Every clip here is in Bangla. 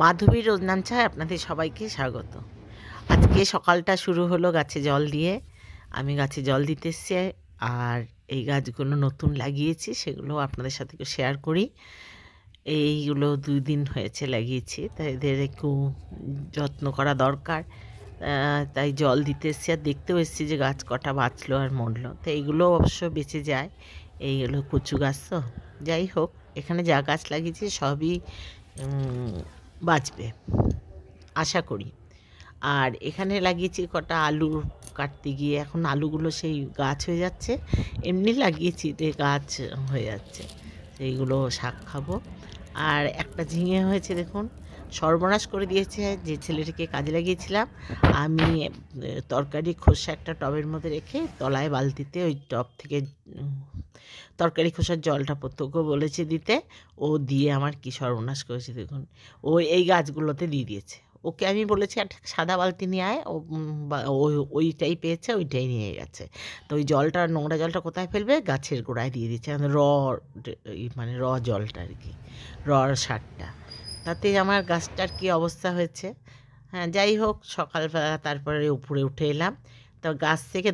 মাধবীর রোজনাম চায় আপনাদের সবাইকে স্বাগত। আজকে সকালটা শুরু হলো গাছে জল দিয়ে। আমি গাছে জল দিতে এসছি, আর এই গাছগুলো নতুন লাগিয়েছি, সেগুলো আপনাদের সাথে একটু শেয়ার করি। এইগুলো 2 দিন হয়েছে লাগিয়েছি, তাই এদের একটু যত্ন করা দরকার। তাই জল দিতে এসছি, আর দেখতেও এসছি যে গাছ কটা বাঁচলো আর মরলো। তো এইগুলো অবশ্য বেঁচে যায়। এইগুলো কচু গাছ, তো যাই হোক, এখানে যা গাছ লাগিয়েছি সবই বাঁচবে আশা করি। আর এখানে লাগিয়েছি কটা আলু, কাটতে গিয়ে এখন আলুগুলো সেই গাছ হয়ে যাচ্ছে। এমনি লাগিয়েছি যে গাছ হয়ে যাচ্ছে, সেইগুলো শাক খাবো। আর একটা ঝিঙে হয়েছে, দেখুন, সর্বনাশ করে দিয়েছে যে ছেলেটিকে কাজে লাগিয়েছিলাম। আমি তরকারি খোসা একটা টবের মধ্যে রেখে তলায় বালতিতে ওই টব থেকে তরকারি খোসার জলটা প্রত্যক্ষ বলেছে দিতে, ও দিয়ে আমার কি সর্বনাশ করেছে দেখুন। ও এই গাছগুলোতে দিয়ে দিয়েছে। ওকে আমি বলেছি একটা সাদা বালতি নিয়ে আয়, ও ওইটাই পেয়েছে, ওইটাই নিয়ে গেছে। তো ওই জলটা, নোংরা জলটা কোথায় ফেলবে? গাছের গোড়ায় দিয়ে দিচ্ছে, মানে জলটা আর কি, সারটা। তাতে আমার গাছটার কি অবস্থা হয়েছে। হ্যাঁ, যাই হোক, সকালবেলা তারপরে উপরে উঠে এলাম। তো গাছ থেকে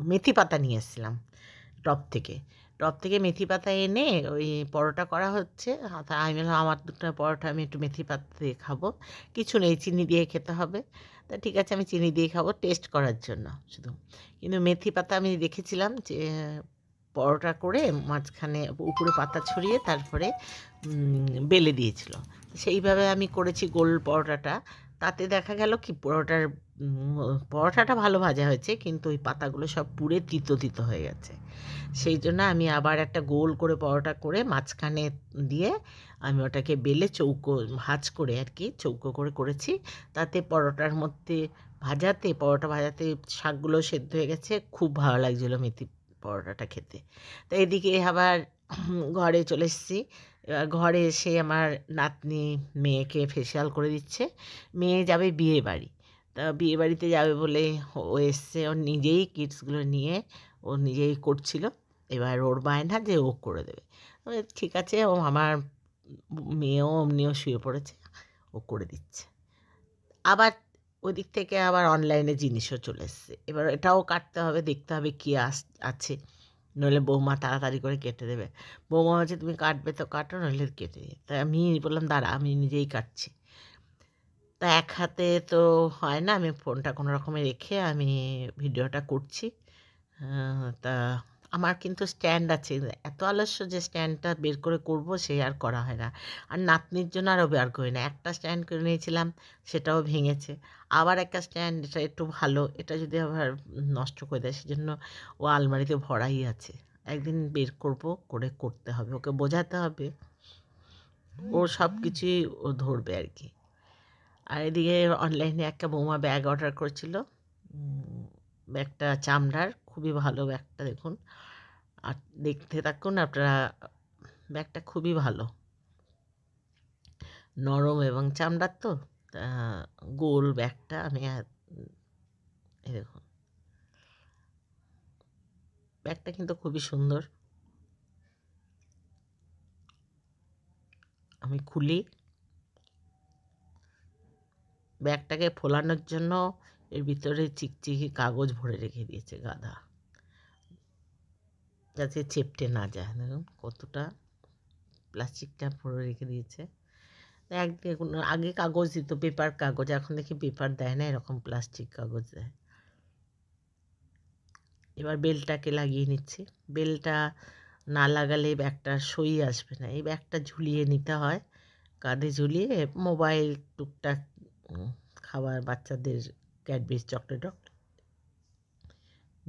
মেথি পাতা নিয়ে এসেছিলাম টপ থেকে মেথি পাতা এনে ওই পরোটা করা হচ্ছে। তা আমি বললাম আমার 2টা পরোটা আমি একটু মেথি পাতা দিয়ে খাবো, কিছু নেই, চিনি দিয়ে খেতে হবে। তা ঠিক আছে, আমি চিনি দিয়ে খাবো টেস্ট করার জন্য শুধু। কিন্তু মেথি পাতা আমি দেখেছিলাম যে পরোটা করে মাঝখানে উপরে পাতা ছড়িয়ে তারপরে বেলে দিয়েছিল। সেইভাবে আমি করেছি গোল পরোটাটা। তাতে দেখা গেল কি পরোটাটা ভালো ভাজা হয়েছে, কিন্তু ওই পাতাগুলো সব পুড়ে তিতো তিতো হয়ে গেছে। সেই জন্য আমি আবার একটা গোল করে পরোটা করে মাঝখানে দিয়ে আমি ওটাকে বেলে চৌকো ভাঁজ করে আর কি চৌকো করে করেছি। তাতে পরোটা ভাজাতে শাকগুলো সেদ্ধ হয়ে গেছে, খুব ভালো লাগছিলো মেথি পরোটাটা খেতে। তো এদিকে আবার ঘরে চলে এসেছি। এবার ঘরে এসে আমার নাতনি মেয়েকে ফেসিয়াল করে দিচ্ছে। মেয়ে যাবে বিয়ে বাড়ি, তা বিয়ে বাড়িতে যাবে বলে ও এসছে, ওর নিজেই কিটসগুলো নিয়ে ও নিজেই করছিল। এবার ওর বায়না যে ও করে দেবে। ঠিক আছে, ও আমার মেয়েও অমনিও শুয়ে পড়েছে, ও করে দিচ্ছে। আবার ওদিক থেকে আবার অনলাইনে জিনিসও চলে এসছে। এবার এটাও কাটতে হবে, দেখতে হবে কী আছে, নইলে বৌমা তাড়াতাড়ি করে কেটে দেবে। বৌমা বলছে তুমি কাটবে তো কাটো, নইলে কেটে দিয়ে। তাই আমি বললাম দাঁড়া, আমি নিজেই কাটছি। তা এক হাতে তো হয় না, আমি ফোনটা কোনো রকমে রেখে আমি ভিডিওটা করছি। তা আমার কিন্তু স্ট্যান্ড আছে, এত আলস্য যে স্ট্যান্ডটা বের করে করব সে আর করা হয় না। আর নাতনির জন্য আরও বের করি না। একটা স্ট্যান্ড করে নিয়েছিলাম, সেটাও ভেঙেছে। আবার একটা স্ট্যান্ড, এটা একটু ভালো, এটা যদি আবার নষ্ট করে দেয়, সেজন্য ও আলমারিতে ভরাই আছে। একদিন বের করে করতে হবে, ওকে বোঝাতে হবে, ও সব কিছুই ও ধরবে আর কি। আর এদিকে অনলাইনে একটা বৌমা ব্যাগ অর্ডার করেছিল, ব্যাগটা চামড়ার, খুবই ভালো ব্যাগটা, দেখুন। আর দেখতে থাকুন আপনারা, ব্যাগটা খুবই ভালো, নরম এবং চামড়ার, তো গোল ব্যাগটা। এই দেখুন, ব্যাগটা কিন্তু খুবই সুন্দর। আমি খুলি, ব্যাগটাকে ফোলানোর জন্য এর ভিতরে চিকচিকি কাগজ ভরে রেখে দিয়েছে গাদা, যাতে চেপটে না যায়। দেখুন কতটা প্লাস্টিকটা ভরে রেখে দিয়েছে। দেখুন, আগে কাগজ দিত, পেপার কাগজ, এখন দেখি পেপার দেয় না, এরকম প্লাস্টিক কাগজ দেয়। এবার বেলটাকে লাগিয়ে নিচ্ছি। বেলটা না লাগালে ব্যাগটার সই আসবে না। এই ব্যাগটা ঝুলিয়ে নিতে হয়, কাঁধে ঝুলিয়ে মোবাইল, টুকটাক খাবার, বাচ্চাদের ক্যাডবেরি চকলেট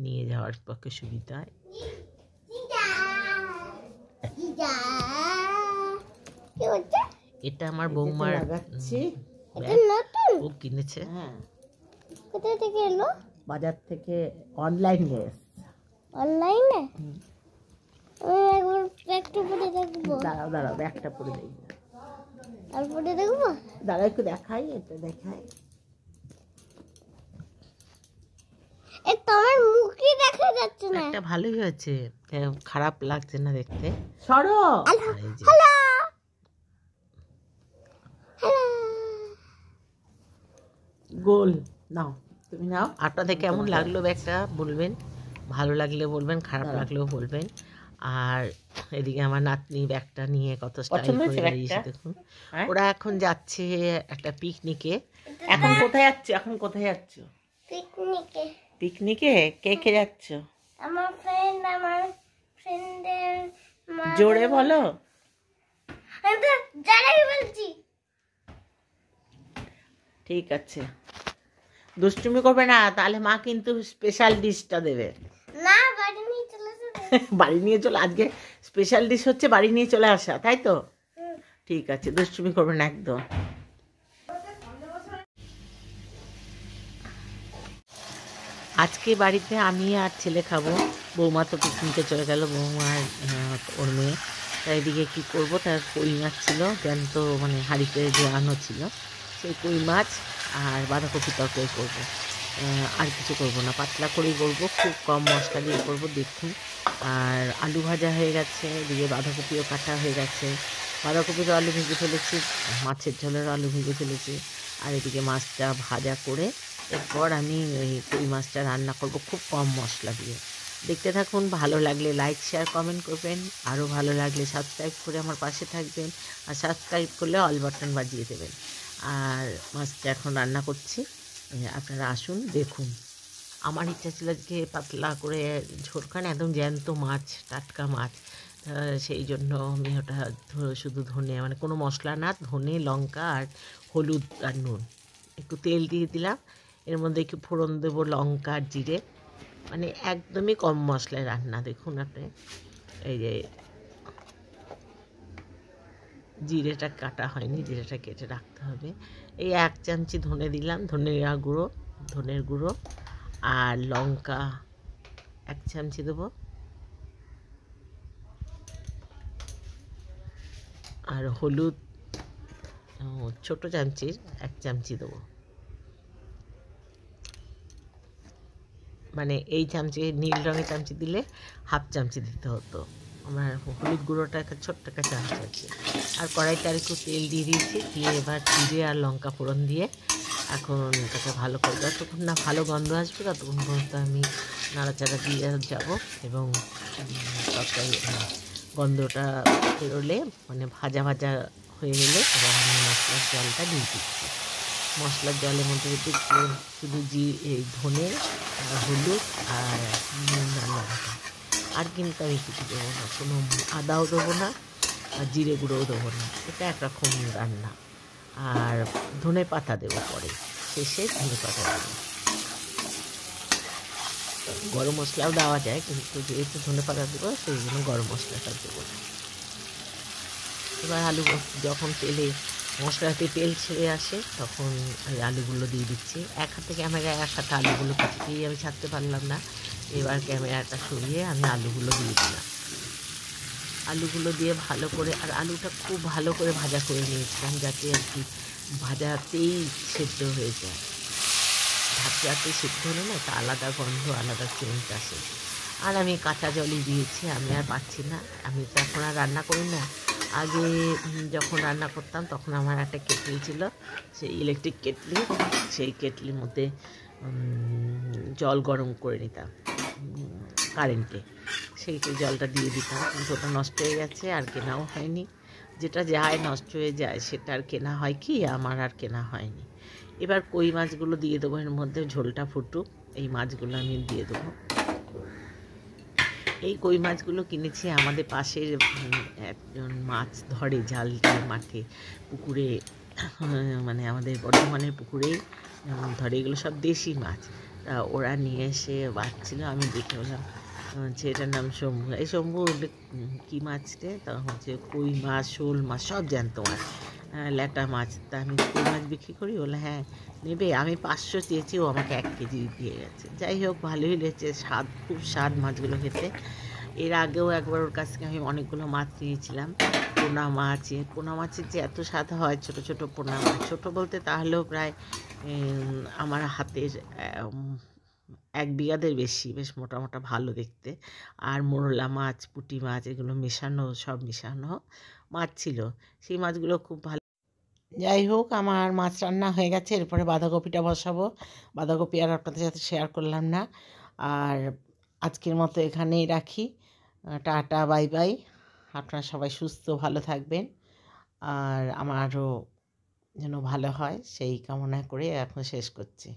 নিয়ে যাওয়ার পক্ষে সুবিধা হয়। এটা আমার বৌমার ও কিনেছে। হ্যাঁ, কোথা থেকে এলো? বাজার থেকে, অনলাইনে। অনলাইনে একবার ব্যাগটা পরে দেখবো। দাঁড়াও ব্যাগটা পরে দেখবো, তারপরে দেখবো। দাঁড়াও একটু দেখাই, এটা দেখাই। তোমার মুখই দেখা যাচ্ছে না। একটা ভালোই হয়েছে, খারাপ লাগছে না দেখতে। সরো, হ্যালো, গোল নাও, তুমি নাও। আপনাদের কেমন লাগলো ব্যাগটা বলবেন, ভালো লাগলে বলবেন, খারাপ লাগলেও বলবেন। আর এদিকে আমার নাতনি ব্যাগটা নিয়ে কত স্টাইল করে দাঁড়িয়েছে দেখুন। ওরা এখন যাচ্ছে একটা পিকনিকে। এখন কোথায় যাচ্ছ? এখন কোথায় যাচ্ছ? পিকনিকে। পিকনিকে? কে কে যাচ্ছ? আমার ফ্রেন্ডের জোরে বলো। আমি তো যারাই বলছি। ঠিক আছে, দুষ্টুমি করবে না, তাহলে মা কিন্তু স্পেশাল ডিশটা দেবে। না, বাড়ি নিয়ে চলে যাবে। বাড়ি নিয়ে চলে, আজকে স্পেশাল ডিশ হচ্ছে বাড়ি নিয়ে চলে আসা, তাই তো? ঠিক আছে, দুষ্টুমি করবে না একদম। আজকে বাড়িতে আমি আর ছেলে খাবো, বৌমা তো পিকনিকে চলে গেল, বৌমা আর ওর মেয়ে। তাই এদিকে কী করবো, তার কই মাছ ছিল জ্যান্ত, মানে হাঁড়িতে যে আনো ছিল, সেই কই মাছ আর বাঁধাকপি তরকারি করবো। আর কিছু করবো না, পাতলা করেই করবো, খুব কম মশলা দিয়ে করবো দেখুন। আর আলু ভাজা হয়ে গেছে, এদিকে বাঁধাকপিও কাটা হয়ে গেছে, বাঁধাকপিরও আলু ভেজে ফেলেছি, মাছের ঝোলেরও আলু ভেজে ফেলেছি। আর এদিকে মাছটা ভাজা করে এরপর আমি ওই কই মাছটা রান্না করব খুব কম মশলা দিয়ে। দেখতে থাকুন, ভালো লাগলে লাইক শেয়ার কমেন্ট করবেন, আরও ভালো লাগলে সাবস্ক্রাইব করে আমার পাশে থাকবেন, আর সাবস্ক্রাইব করলে অল বাটন বাজিয়ে দেবেন। আর মাছটা এখন রান্না করছি, আপনারা আসুন দেখুন। আমার ইচ্ছা ছিল আজকে পাতলা করে ঝোল খান, একদম জ্যান্ত মাছ, টাটকা মাছ। সেই জন্য আমি ওটা শুধু ধনে, মানে কোনো মশলা না, ধনে লঙ্কা আর হলুদ আর নুন, একটু তেল দিয়ে দিলাম, এর মধ্যে একটু ফোড়ন দেবো লঙ্কা আর জিরে, মানে একদমই কম মশলায় রান্না। দেখুন আপনি, এই যে জিরেটা কাটা হয়নি, জিরেটা কেটে রাখতে হবে। এই 1 চামচি ধনে দিলাম, ধনের গুঁড়ো, আর লঙ্কা 1 চামচি দেবো, আর হলুদ ছোটো চামচির 1 চামচি দেবো। মানে এই চামচি, নীল রঙের চামচি দিলে 1/2 চামচি দিতে হতো। আমার হলুদ গুঁড়োটা একটা ছোট্ট একটা চামচ আছে। আর কড়াইতে আর একটু তেল দিয়ে দিয়েছি, দিয়ে এবার জিরে আর লঙ্কা ফোড়ন দিয়ে এখন এটাকে ভালো করে, যতক্ষণ না ভালো গন্ধ আসবে ততক্ষণ পর্যন্ত আমি নাড়াচাড়া দিয়ে যাব। এবং তরকারি গন্ধটা বেরোলে, মানে ভাজা ভাজা হয়ে গেলে এবার আমি মশলার জলটা দিয়ে দিচ্ছি। মশলার জলের মধ্যে একটু শুধু এই ধনে আর হলুদ আর নুন আর লঙ্কা, আর কিন্তু আমি কিছু দেবো না, কোনো আদাও দেবো না আর জিরে গুঁড়োও দেবো না, এটা একরকম রান্না। আর ধনে পাতা দেবো পরে, শেষে ধনে পাতা দেবো। গরম মশলাও দেওয়া যায়, কিন্তু যেহেতু ধনে পাতা দেবো সেই জন্য গরম মশলাটা দেবো না। এবার আলু যখন মশলাতে তেল ছেড়ে আসে তখন ওই আলুগুলো দিয়ে দিচ্ছি। এক হাতে ক্যামেরা, এক হাতে আলুগুলো কিছুতেই আমি ছাড়তে পারলাম না। এবার ক্যামেরাটা সরিয়ে আমি আলুগুলো দিয়ে দিলাম। আলুগুলো দিয়ে ভালো করে, আর আলুটা খুব ভালো করে ভাজা করে নিয়েছিলাম, যাতে আর কি ভাজাতেই সেদ্ধ হয়ে যায়। ভাজাতে সেদ্ধ হলে না একটা আলাদা গন্ধ, আলাদা সেন্ট আসে। আর আমি কাঁচা জলই দিয়েছি, আমি আর পাচ্ছি না, আমি তো এখন আর রান্না করি না। আগে যখন রান্না করতাম তখন আমার একটা কেটলি ছিল, সেই ইলেকট্রিক কেটলি, সেই কেটলির মধ্যে জল গরম করে নিতাম কারেন্টে, সেই জলটা দিয়ে দিতাম, কিন্তু ওটা নষ্ট হয়ে গেছে, আর কেনাও হয়নি। যেটা যায় নষ্ট হয়ে যায় সেটা আর কেনা হয় কি, আমার আর কেনা হয়নি। এবার কই মাছগুলো দিয়ে দেবো এর মধ্যে, ঝোলটা ফুটুক, এই মাছগুলো আমি দিয়ে দেবো। এই কই মাছগুলো কিনেছি আমাদের পাশের একজন মাছ ধরে, জাল দিয়ে মাঠে পুকুরে, মানে আমাদের বর্ধমানের পুকুরেই ধরে, এগুলো সব দেশি মাছ। তা ওরা নিয়ে এসে বাঁচছিল, আমি দেখে বললাম, ছেলেটার নাম শম্ভু, এই শম্ভু কী মাছ রে? তা হচ্ছে কই মাছ, শোল মাছ, সব জ্যান্ত মাছ, ল্যাটা মাছ। তা আমি কই মাছ বিক্রি করি, বলে হ্যাঁ নেবে। আমি 500 চেয়েছি, ও আমাকে 1 কেজি দিয়ে গেছে। যাই হোক, ভালোই লেগেছে, স্বাদ, খুব স্বাদ মাছগুলো খেতে। এর আগেও একবার ওর কাছ থেকে আমি অনেকগুলো মাছ নিয়েছিলাম, পোনা মাছের যে এত স্বাদ হয়, ছোট ছোট পোনা মাছ, ছোটো বলতে তাহলেও প্রায় আমার হাতের 1 বিঘাদের বেশি, বেশ মোটা মোটা, ভালো দেখতে। আর মোরলা মাছ, পুঁটি মাছ, এগুলো মেশানো, সব মেশানো মাছ ছিল। সেই মাছগুলো খুব ভালো। যাই হোক, আমার মাছ রান্না হয়ে গেছে, এরপরে বাঁধাকপিটা বসাবো। বাঁধাকপি আর আপনাদের সাথে শেয়ার করলাম না। আর আজকের মতো এখানেই রাখি। Tata, bye bye. আপনারা সবাই সুস্থ ভালো থাকবেন, আর আমারও যেন ভালো হয় সেই কামনা করে এখন শেষ করছি।